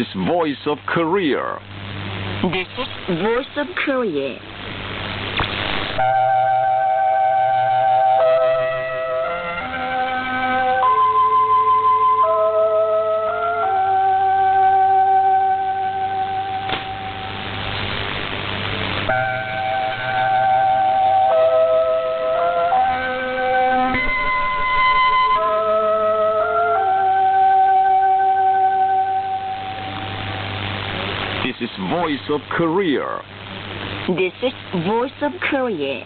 is Voice of Korea. This is Voice of Korea. This is Voice of Korea. This is Voice of Korea.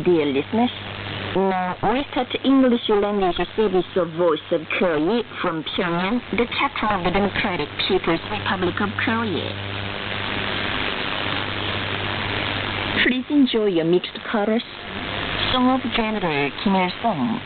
Dear listeners, now we start English language service of Voice of Korea from Pyongyang, the capital of the Democratic People's Republic of Korea. Please enjoy your mixed chorus, Song of General Kim Il-sung.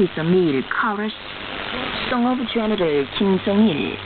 Service Mail Chorus, Song of General 김성일.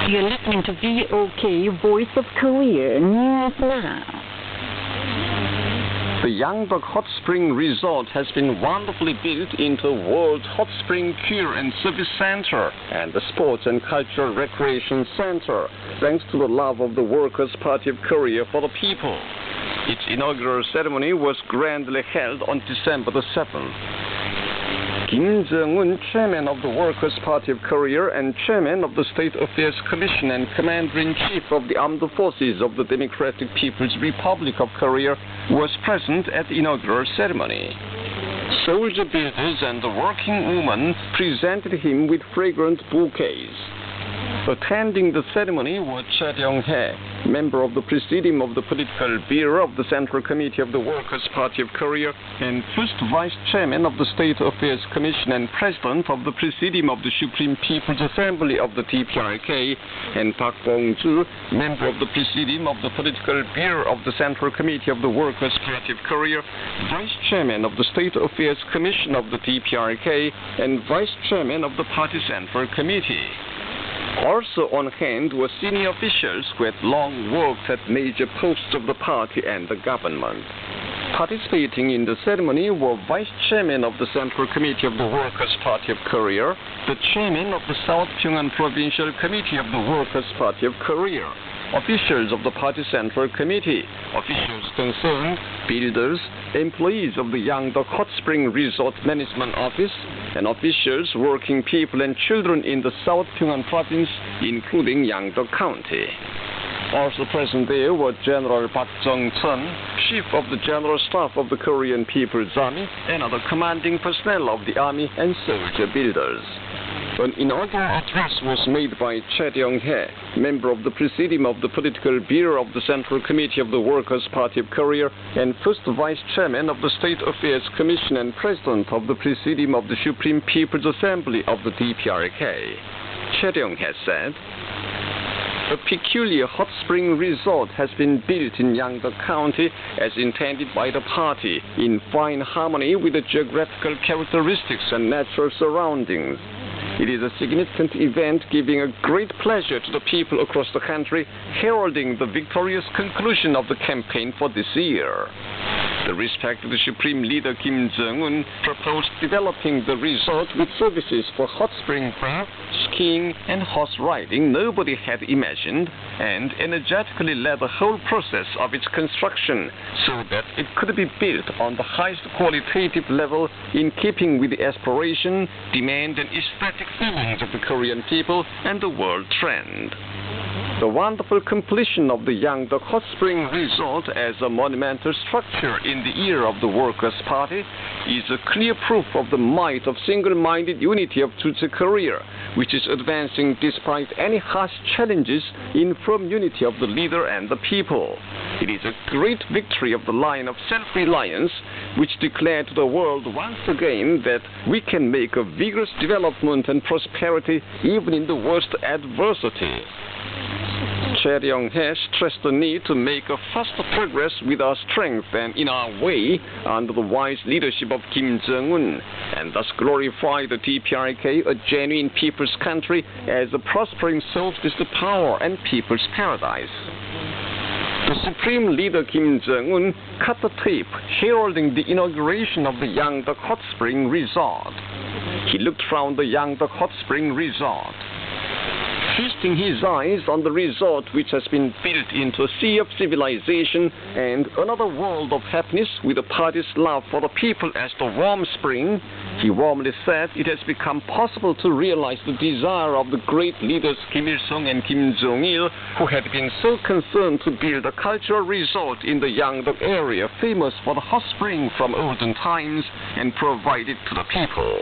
You're listening to VOK, Voice of Korea, News Now. The Yangdok Hot Spring Resort has been wonderfully built into a World Hot Spring Cure and Service Center and the Sports and Cultural Recreation Center, thanks to the love of the Workers' Party of Korea for the people. Its inaugural ceremony was grandly held on December the 7th. Kim Jong-un, chairman of the Workers' Party of Korea and chairman of the State Affairs Commission and commander-in-chief of the Armed Forces of the Democratic People's Republic of Korea, was present at the inaugural ceremony. Soldier builders and the working women presented him with fragrant bouquets. Attending the ceremony were Cha Ryong-hae, member of the Presidium of the Political Bureau of the Central Committee of the Workers' Party of Korea and first Vice Chairman of the State Affairs Commission and President of the Presidium of the Supreme People's Assembly of the DPRK, and Park Bong-ju, member of the Presidium of the Political Bureau of the Central Committee of the Workers' Party of Korea, Vice Chairman of the State Affairs Commission of the DPRK, and Vice Chairman of the Party Central Committee. Also on hand were senior officials who had long worked at major posts of the party and the government. Participating in the ceremony were Vice Chairman of the Central Committee of the Workers' Party of Korea, the Chairman of the South Pyongan Provincial Committee of the Workers' Party of Korea, officials of the Party Central Committee, officials concerned, builders, employees of the Yangdok Hot Spring Resort Management Office, and officials, working people and children in the South Pyongan Province, including Yangdok County. Also present there were General Park Jong-chun, Chief of the General Staff of the Korean People's Army, and other commanding personnel of the Army and soldier builders. An inaugural address was made by Cha Ryong-hae, member of the Presidium of the Political Bureau of the Central Committee of the Workers' Party of Korea and first Vice Chairman of the State Affairs Commission and President of the Presidium of the Supreme People's Assembly of the DPRK. Cha Ryong-hae said, a peculiar hot spring resort has been built in Yangda County as intended by the party, in fine harmony with the geographical characteristics and natural surroundings. It is a significant event giving a great pleasure to the people across the country, heralding the victorious conclusion of the campaign for this year. The respected Supreme Leader Kim Jong-un proposed developing the resort with services for hot spring bath, skiing, and horse riding nobody had imagined, and energetically led the whole process of its construction so that it could be built on the highest qualitative level in keeping with the aspiration, demand, and aesthetic feelings of the Korean people and the world trend. The wonderful completion of the Yangda Hot Spring Resort as a monumental structure in the ear of the Workers' Party is a clear proof of the might of single-minded unity of Chulche Korea, which is advancing despite any harsh challenges in firm unity of the leader and the people. It is a great victory of the line of self-reliance, which declared to the world once again that we can make a vigorous development and prosperity even in the worst adversity. Chair Yong-hae stressed the need to make a faster progress with our strength and in our way under the wise leadership of Kim Jong-un, and thus glorified the DPRK, a genuine people's country, as a prospering socialist power and people's paradise. The Supreme Leader Kim Jong-un cut the tape heralding the inauguration of the Yangda Hot Spring Resort. He looked round the Yangda Hot Spring Resort, feasting his eyes on the resort which has been built into a sea of civilization and another world of happiness with the party's love for the people as the warm spring. He warmly said it has become possible to realize the desire of the great leaders Kim Il-sung and Kim Jong-il, who had been so concerned to build a cultural resort in the Yangda area famous for the hot spring from olden times and provide it to the people.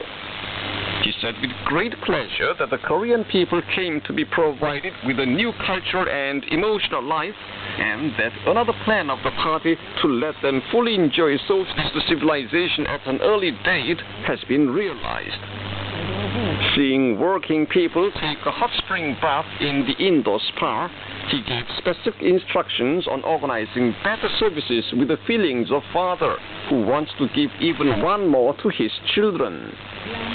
He said with great pleasure that the Korean people came to be provided with a new cultural and emotional life, and that another plan of the party to let them fully enjoy socialist civilization at an early date has been realized. Seeing working people take a hot spring bath in the indoor spa, he gave specific instructions on organizing better services with the feelings of father who wants to give even one more to his children.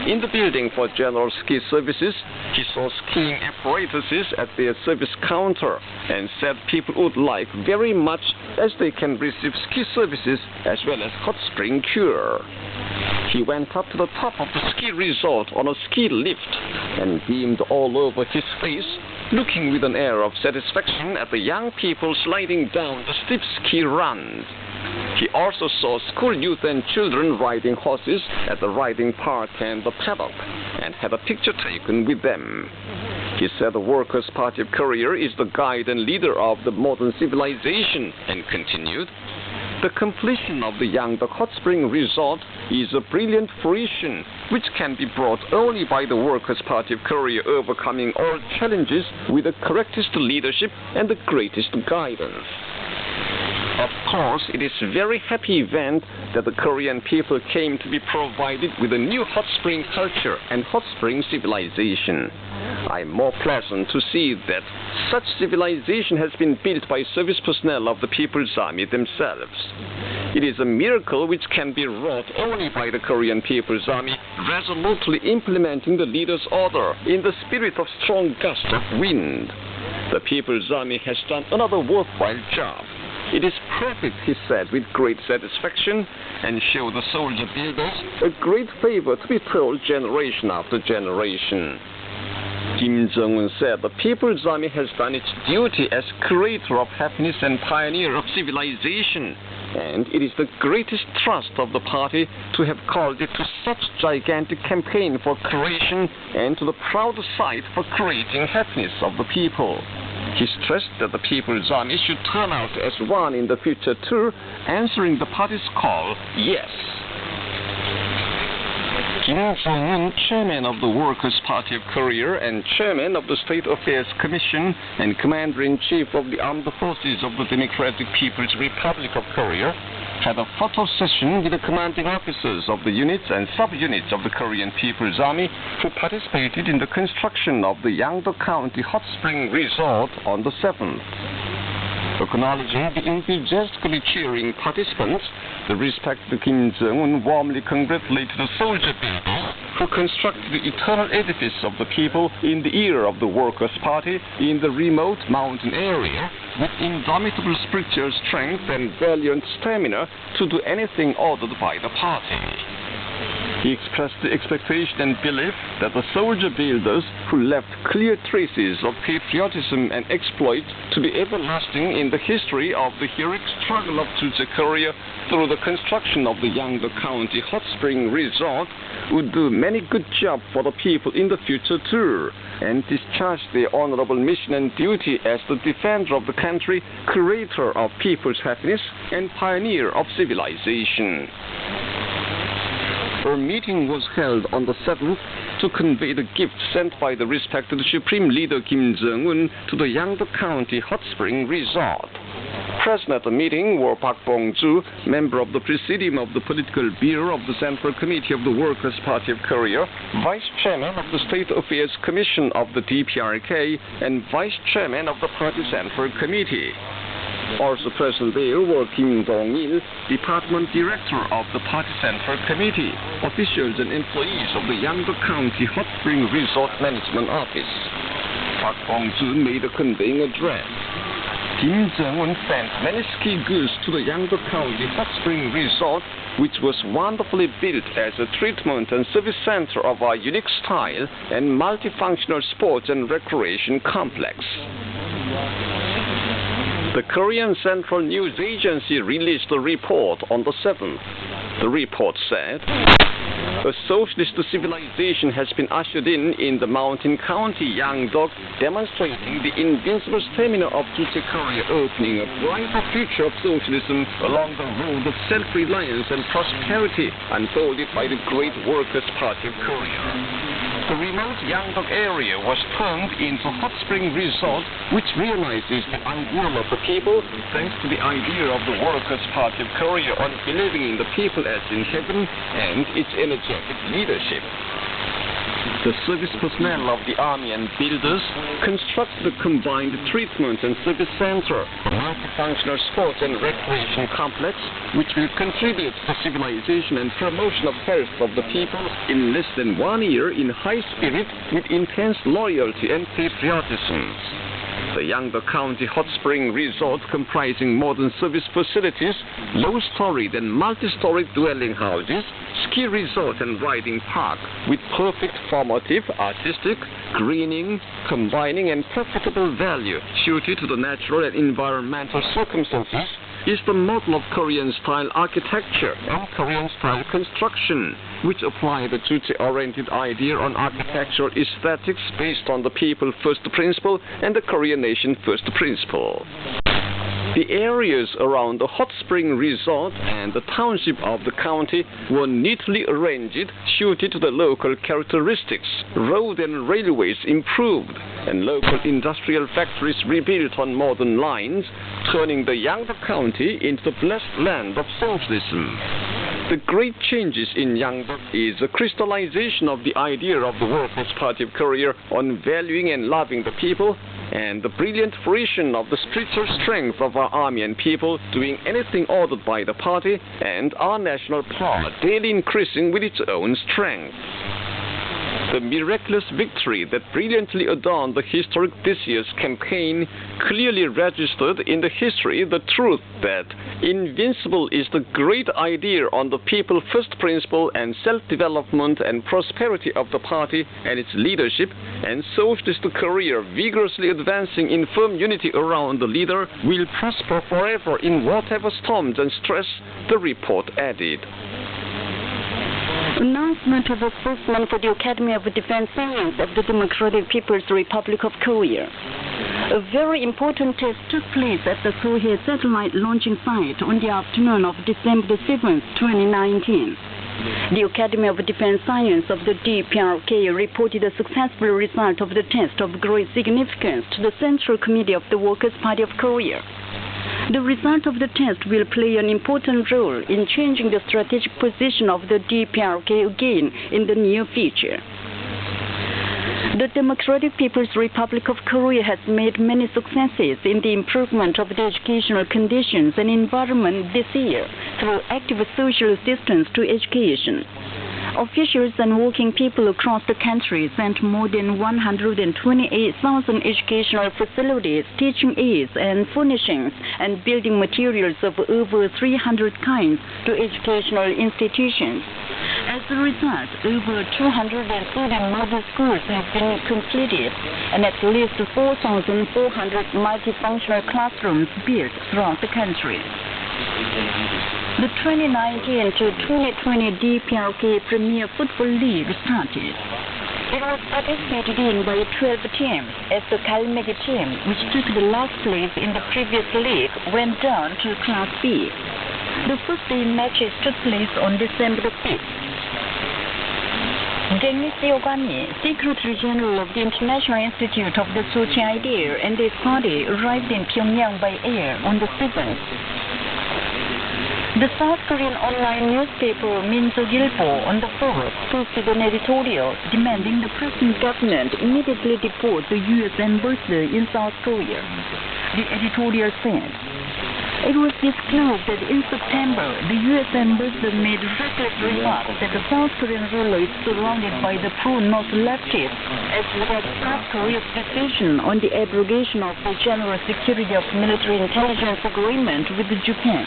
In the building for general ski services, he saw skiing apparatuses at their service counter and said people would like very much as they can receive ski services as well as hot spring cure. He went up to the top of the ski resort on a ski lift and beamed all over his face, looking with an air of satisfaction at the young people sliding down the steep ski runs. He also saw school youth and children riding horses at the riding park and the paddock, and had a picture taken with them. He said the Workers' Party of Korea is the guide and leader of the modern civilization, and continued, the completion of the Yangda Hot Spring Resort is a brilliant fruition which can be brought only by the Workers' Party of Korea overcoming all challenges with the correctest leadership and the greatest guidance. Of course, it is a very happy event that the Korean people came to be provided with a new hot spring culture and hot spring civilization. I am more pleasant to see that such civilization has been built by service personnel of the People's Army themselves. It is a miracle which can be wrought only by the Korean People's Army resolutely implementing the leader's order in the spirit of strong gust of wind. The People's Army has done another worthwhile job. It is perfect, he said with great satisfaction, and showed the soldier builders a great favor to be told generation after generation. Kim Jong-un said the People's Army has done its duty as creator of happiness and pioneer of civilization, and it is the greatest trust of the party to have called it to such gigantic campaign for creation and to the proud sight for creating happiness of the people. He stressed that the People's Army should turn out as one in the future too, answering the party's call, yes. Kim Jong-un, chairman of the Workers' Party of Korea and chairman of the State Affairs Commission and commander-in-chief of the Armed Forces of the Democratic People's Republic of Korea, had a photo session with the commanding officers of the units and sub-units of the Korean People's Army who participated in the construction of the Yangdo County Hot Spring Resort on the 7th. Acknowledging the enthusiastically cheering participants, the respected Kim Jong-un warmly congratulated the soldier builders who constructed the eternal edifice of the people in the era of the Workers' Party in the remote mountain area with indomitable spiritual strength and valiant stamina to do anything ordered by the party. He expressed the expectation and belief that the soldier builders who left clear traces of patriotism and exploit to be everlasting in the history of the heroic struggle of Chulje Korea through the construction of the Yangdo County Hot Spring Resort would do many good jobs for the people in the future too, and discharge their honorable mission and duty as the defender of the country, creator of people's happiness, and pioneer of civilization. A meeting was held on the 7th to convey the gift sent by the respected Supreme Leader Kim Jong-un to the Yangdo County Hot Spring Resort. Present at the meeting were Park Bong-ju, member of the Presidium of the Political Bureau of the Central Committee of the Workers' Party of Korea, Vice Chairman of the State Affairs Commission of the DPRK, and Vice Chairman of the Party Central Committee. Also present there were Kim Dong-il, Department Director of the Party Central Committee, officials and employees of the Yangdo County Hot Spring Resort Management Office. Park Bong-ju made a conveying address. Kim Jong-un sent many ski goods to the Yangdo County Hot Spring Resort, which was wonderfully built as a treatment and service center of our unique style and multifunctional sports and recreation complex. The Korean Central News Agency released a report on the 7th. The report said, a socialist civilization has been ushered in the mountain county Yangdo, demonstrating the invincible stamina of Chulje Korea, opening a brighter future of socialism along the road of self-reliance and prosperity unfolded by the great Workers' Party of Korea. The remote Yangdo area was turned into Hot Spring Resort, which realizes the ideal of the people thanks to the idea of the Workers' Party of Korea on believing in the people as in heaven and its energetic leadership. The service personnel of the army and builders constructed a combined treatment and service center, a multifunctional sports and recreation complex, which will contribute to civilization and promotion of health of the people in less than 1 year in high spirit with intense loyalty and patriotism. The Yangdo County Hot Spring Resort, comprising modern service facilities, low-storied and multi-storied dwelling houses, ski resort and riding park, with perfect formative, artistic, greening, combining and profitable value suited to the natural and environmental circumstances, is the model of Korean-style architecture and Korean-style construction, which apply the Chulje-oriented idea on architectural aesthetics based on the people-first principle and the Korean nation-first principle. The areas around the hot spring resort and the township of the county were neatly arranged, suited to the local characteristics. Road and railways improved, and local industrial factories rebuilt on modern lines, turning the Yangdo County into the blessed land of socialism. The great changes in Yangdo is a crystallization of the idea of the Workers' Party of Korea on valuing and loving the people, and the brilliant fruition of the spiritual strength of our army and people doing anything ordered by the party, and our national power daily increasing with its own strength. The miraculous victory that brilliantly adorned the historic this year's campaign clearly registered in the history the truth that invincible is the great idea on the people-first principle and self-development and prosperity of the party and its leadership, and socialist Korea vigorously advancing in firm unity around the leader will prosper forever in whatever storms and stress, the report added. Announcement of a spokesman for the Academy of Defense Science of the Democratic People's Republic of Korea. A very important test took place at the Sohae satellite launching site on the afternoon of December 7, 2019. The Academy of Defense Science of the DPRK reported a successful result of the test of great significance to the Central Committee of the Workers' Party of Korea. The result of the test will play an important role in changing the strategic position of the DPRK again in the near future. The Democratic People's Republic of Korea has made many successes in the improvement of the educational conditions and environment this year through active social assistance to education. Officials and working people across the country sent more than 128,000 educational facilities, teaching aids and furnishings and building materials of over 300 kinds to educational institutions. As a result, over 230 model schools have been completed and at least 4,400 multifunctional classrooms built throughout the country. The 2019 to 2020 DPRK Premier Football League started. It was participated in by 12 teams as the Kalmegi team, which took the last place in the previous league, went down to Class B. The first day matches took place on December 5th. Denis Yogani, Secretary General of the International Institute of the Sochi Idea and his party arrived in Pyongyang by air on the 7th. The South Korean online newspaper Minso Gilbo on the 4th posted an editorial demanding the present government immediately deport the U.S. ambassador in South Korea. The editorial said, "It was disclosed that in September, the U.S. ambassador made reckless remarks that the South Korean ruler is surrounded by the pro-North leftists as well as South Korea's decision on the abrogation of the General Security of Military Intelligence Agreement with Japan.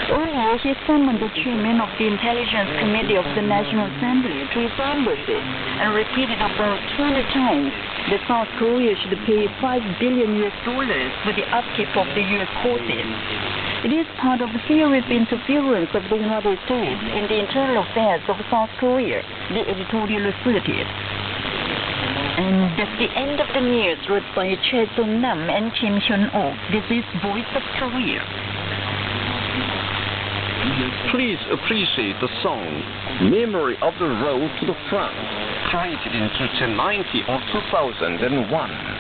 Earlier, he summoned the chairman of the Intelligence Committee of the National Assembly to his embassy and repeated about 20 times that South Korea should pay $5 billion for the upkeep of the U.S. forces. It is part of a serious interference of the United States in the internal affairs of South Korea," the editorial asserted. And that's the end of the news read by Choi Sung-nam and Kim Hyun-oh. This is Voice of Korea. Please appreciate the song Memory of the Road to the Front, created in 1990 or 2001.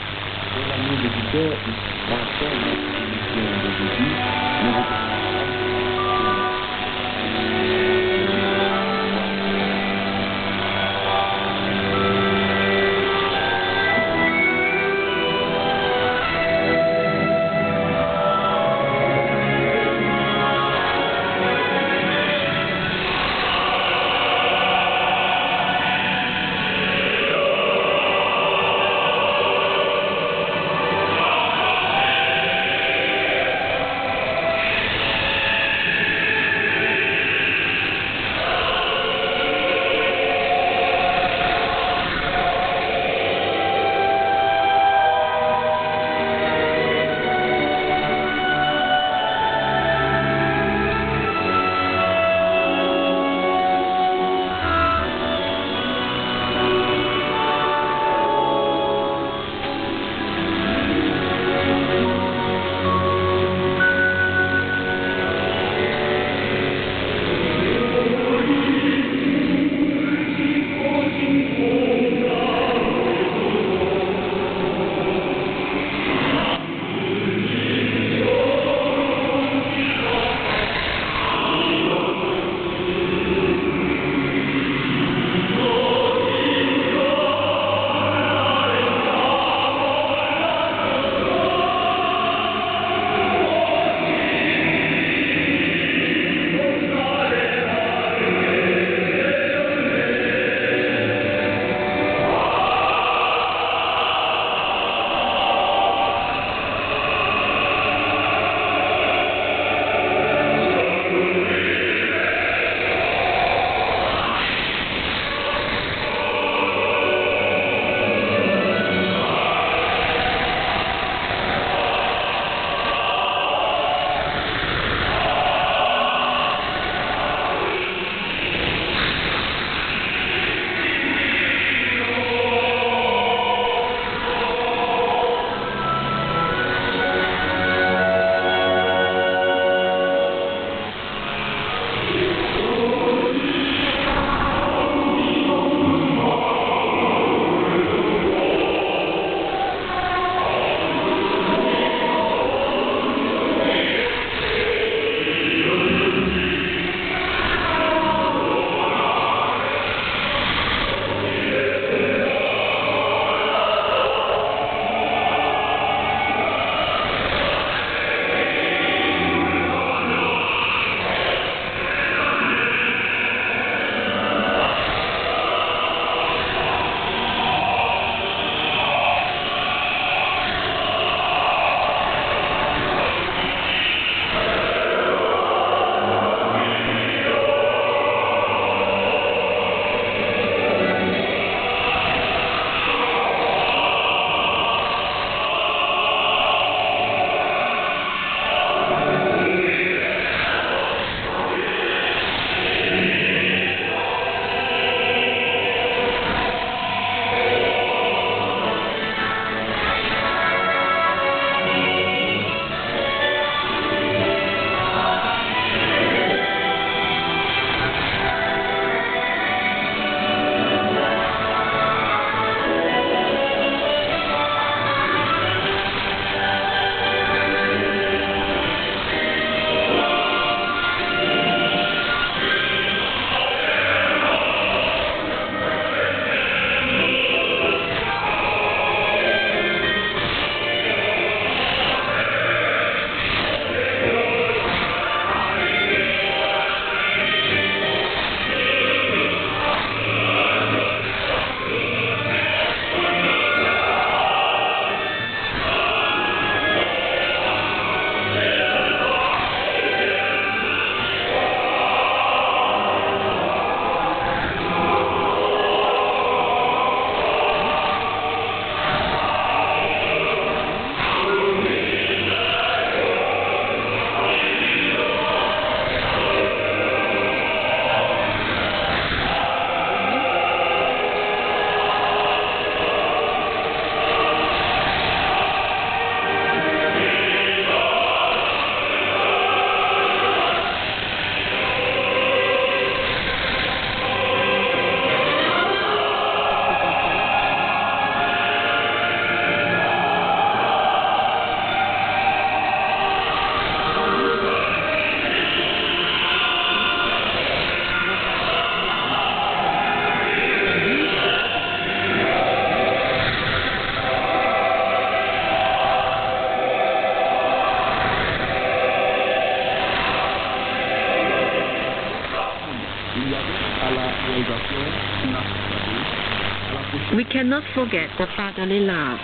We cannot forget the fatherly love.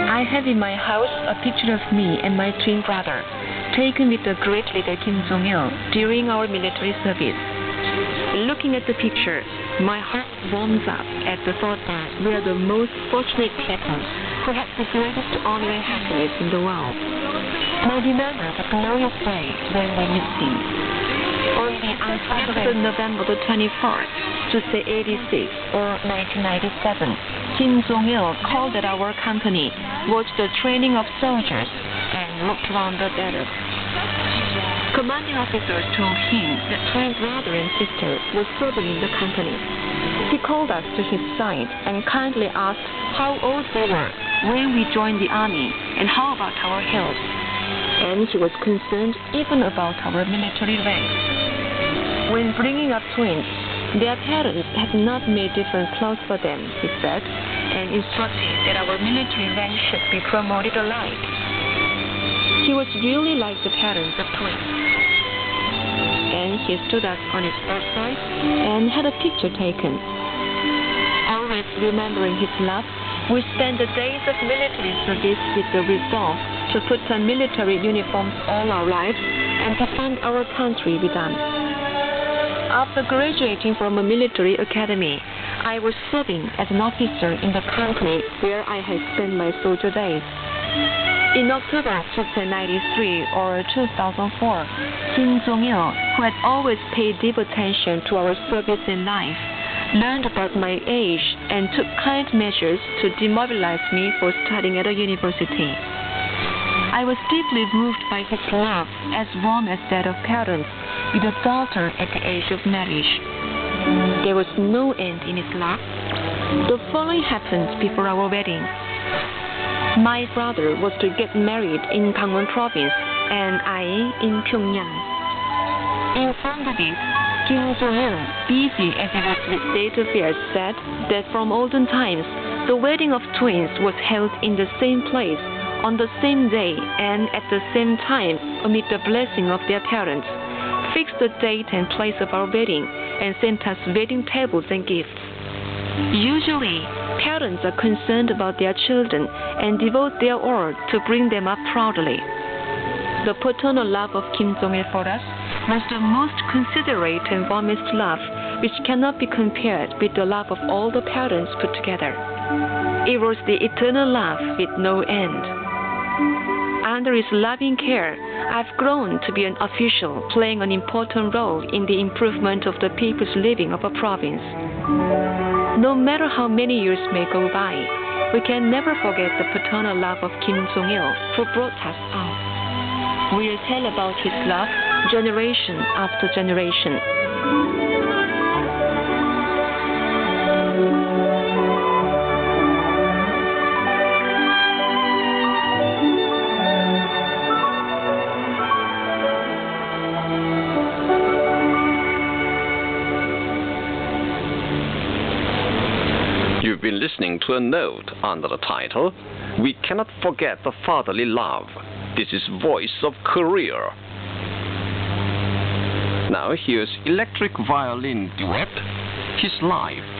I have in my house a picture of me and my twin brother, taken with the great leader Kim Jong-il during our military service. Looking at the picture, my heart warms up at the thought that we are the most fortunate people who have the greatest honor and happiness in the world. I remember the glorious day when we met him. On the Untitled November the 24th, to say 86 or 1997, Kim Jong-il called at our company, watched the training of soldiers, and looked around the barracks. Commanding officers told him that twin brother and sister were serving in the company. He called us to his side and kindly asked how old we were when we joined the army and how about our health. And he was concerned even about our military ranks. When bringing up twins, their parents had not made different clothes for them, he said, and instructed that our military rank should be promoted alike. He was really like the parents of twins. And he stood up on his bedside and had a picture taken. Always remembering his love, we spent the days of military service with the resolve to put on military uniforms all our lives and defend our country with them. After graduating from a military academy, I was serving as an officer in the company where I had spent my soldier days. In October 1993 or 2004, Kim Jong-il, who had always paid deep attention to our service in life, learned about my age and took kind measures to demobilize me for studying at a university. I was deeply moved by his love, as warm as that of parents, with a daughter at the age of marriage. There was no end in his love. The following happened before our wedding. My brother was to get married in Gangwon province, and I in Pyongyang. Informed of this, Kim Jong-il, busy as he was with state affairs, said that from olden times, the wedding of twins was held in the same place, on the same day, and at the same time, amid the blessing of their parents, fixed the date and place of our wedding, and sent us wedding tables and gifts. Usually, parents are concerned about their children and devote their all to bring them up proudly. The paternal love of Kim Jong-il for us was the most considerate and warmest love, which cannot be compared with the love of all the parents put together. It was the eternal love with no end. Under his loving care, I've grown to be an official playing an important role in the improvement of the people's living of a province. No matter how many years may go by, we can never forget the paternal love of Kim Jong-il, who brought us up. We'll tell about his love generation after generation. You've been listening to a note under the title, We Cannot Forget the Fatherly Love. This is Voice of Korea. Now here's electric violin duet, His Life.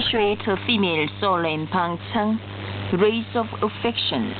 perpetuate a female soul in Pangchang, race of affection.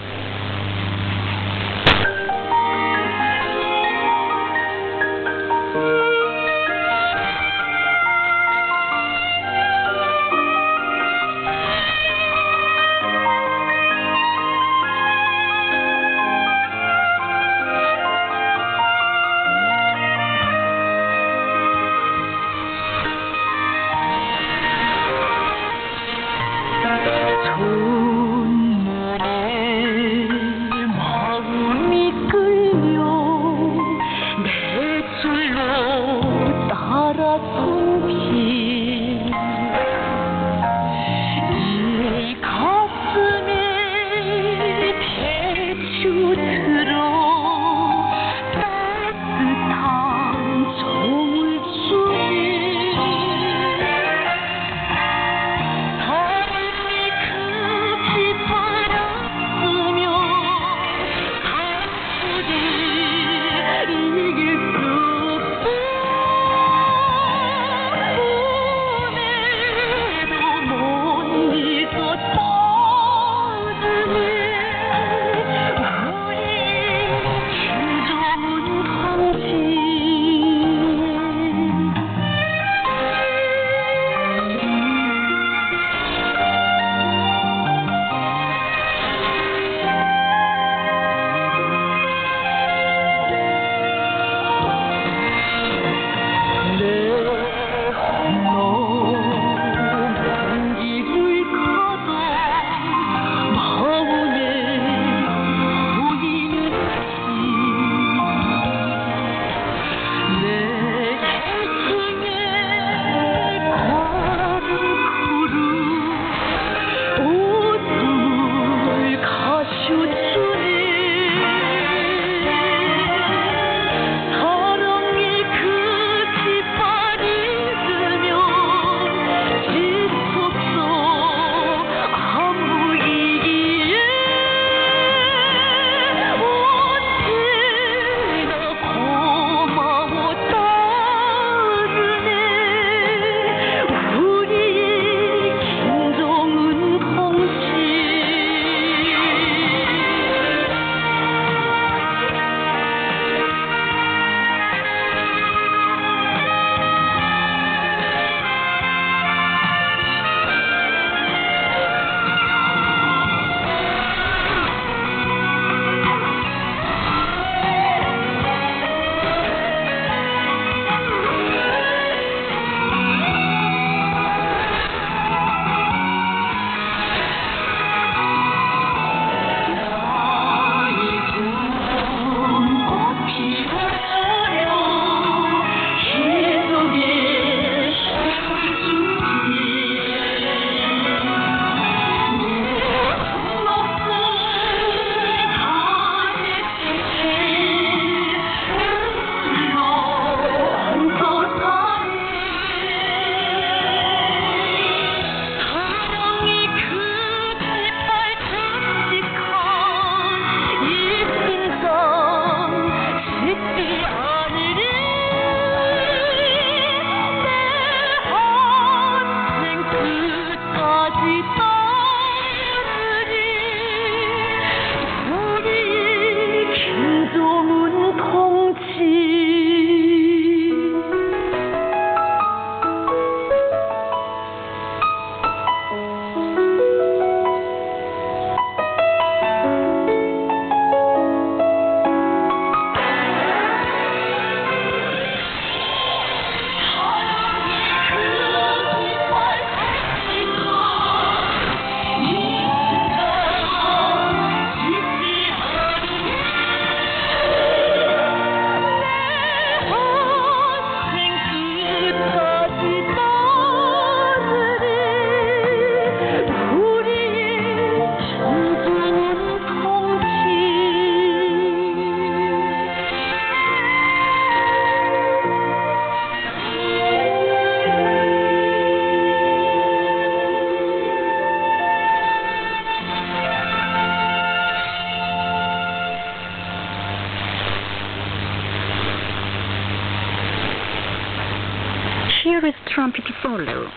Here is trumpet follow.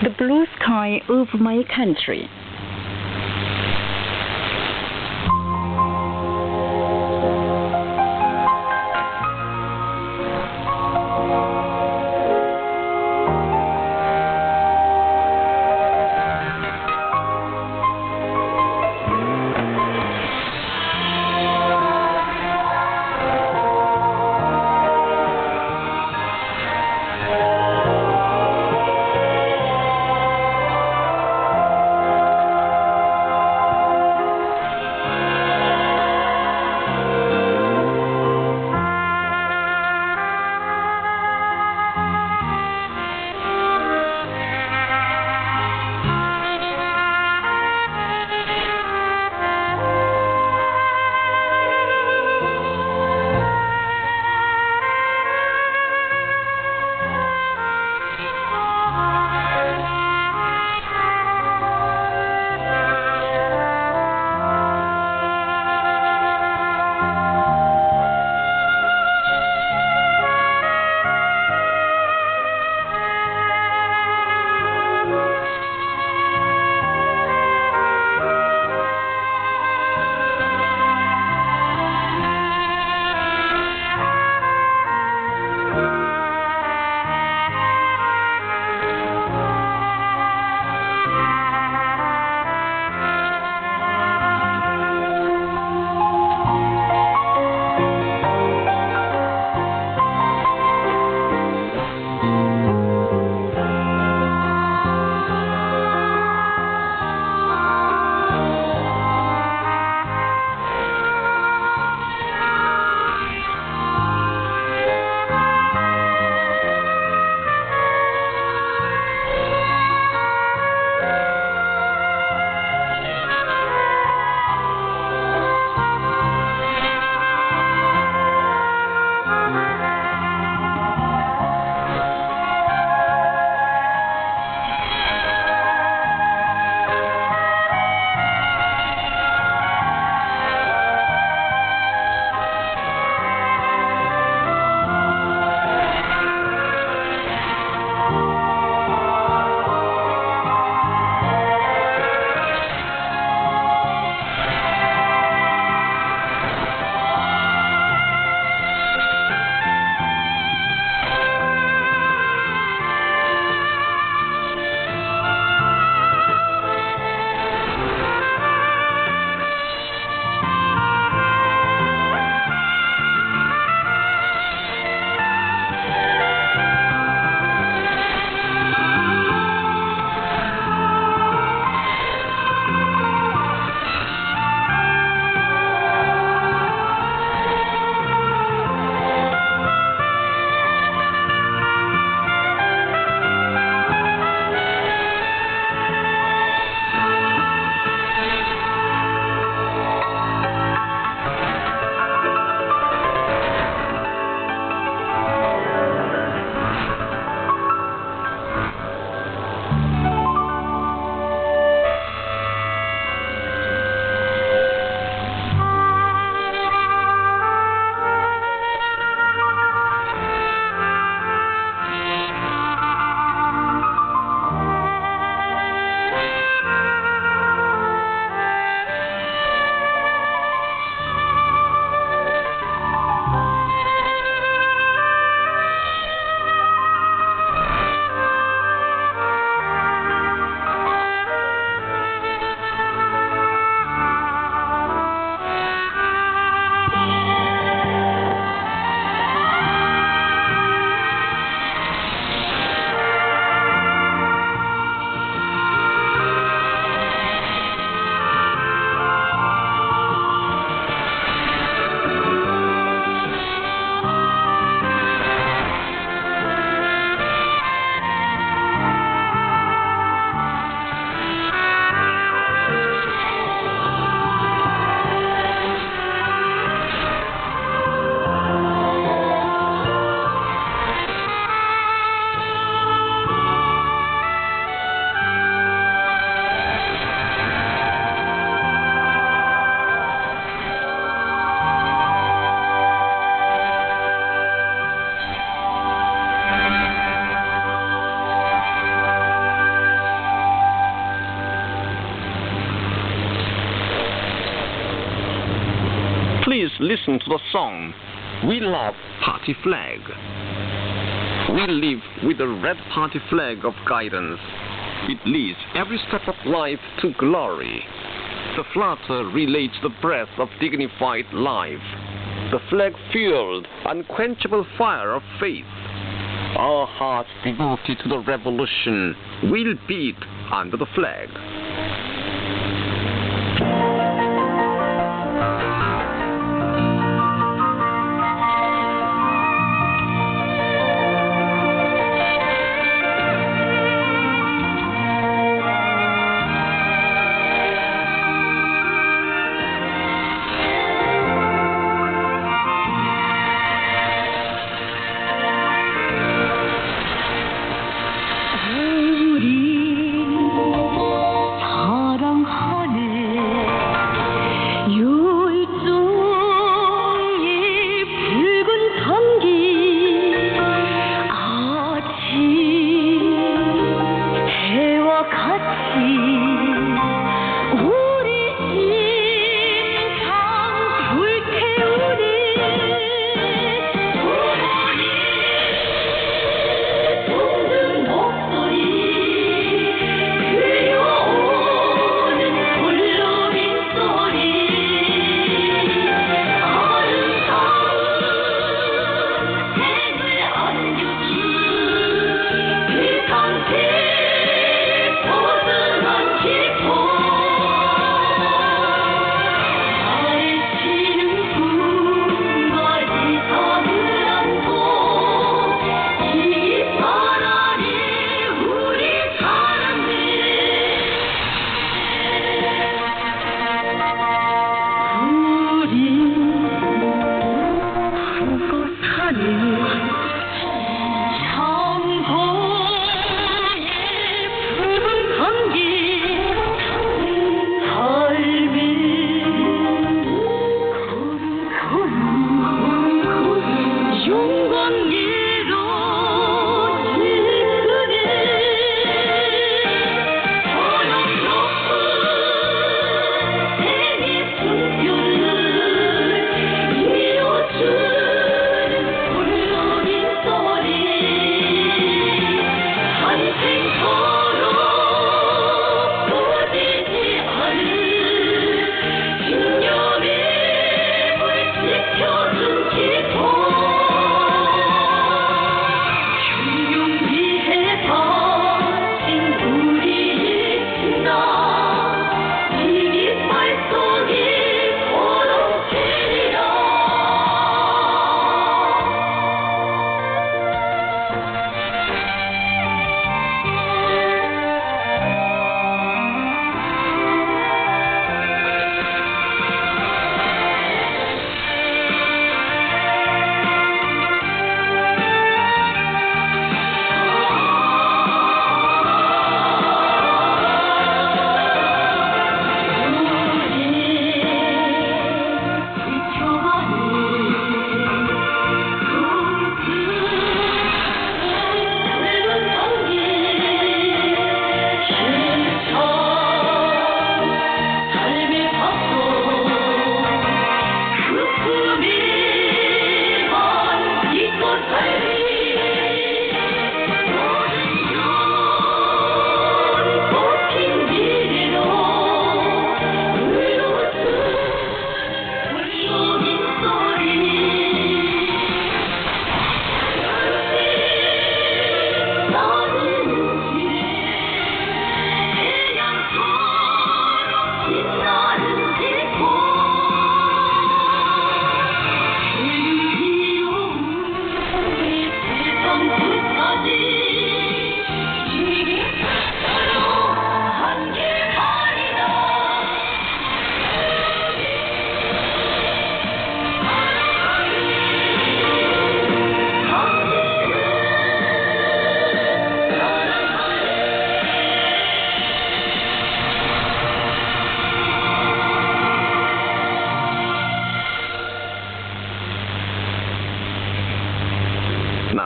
The blue sky over my country. listen to the song, We Love Party Flag. We live with the red party flag of guidance. It leads every step of life to glory. The flutter relates the breath of dignified life. The flag-fueled, unquenchable fire of faith. Our hearts devoted to the revolution will beat under the flag.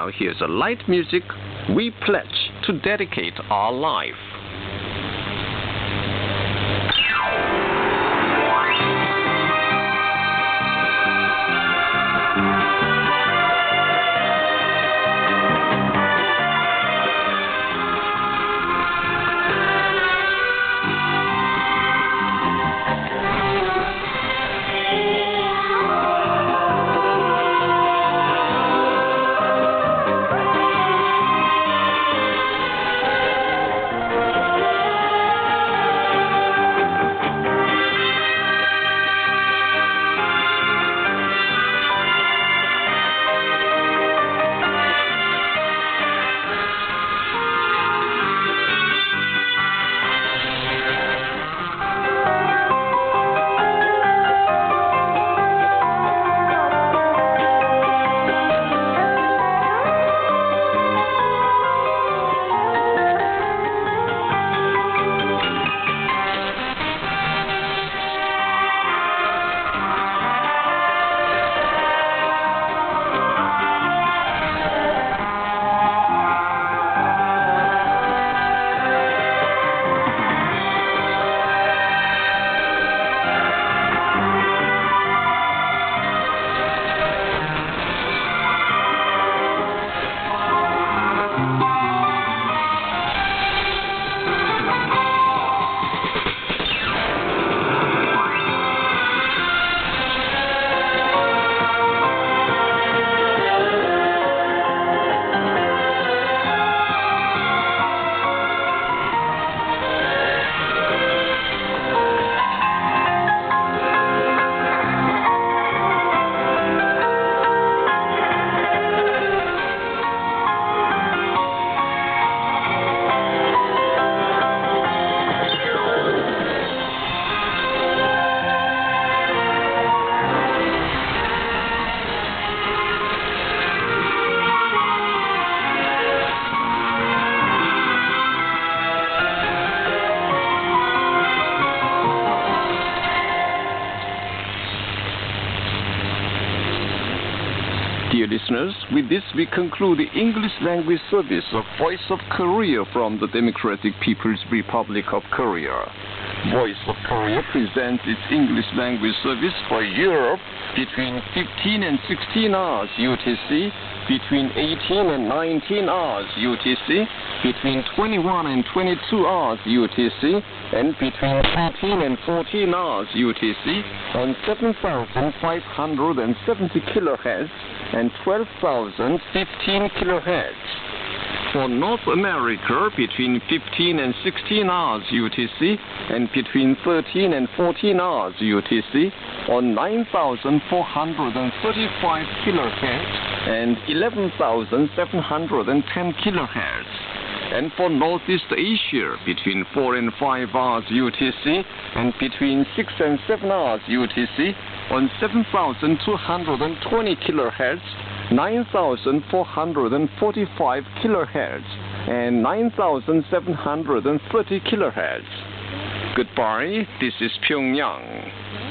Now here's a light music. We pledge to dedicate our life. dear listeners, with this we conclude the English language service of Voice of Korea from the Democratic People's Republic of Korea. Voice of Korea presents its English language service for Europe between 15 and 16 hours UTC, between 18 and 19 hours UTC, between 21 and 22 hours UTC, and between 13 and 14 hours UTC on 7,570 kHz and 12,015 kHz. For North America, between 15 and 16 hours UTC and between 13 and 14 hours UTC on 9,435 kHz and 11,710 kHz. And for Northeast Asia, between 4 and 5 hours UTC and between 6 and 7 hours UTC on 7,220 kHz, 9,445 kHz, and 9,730 kHz. Goodbye, this is Pyongyang.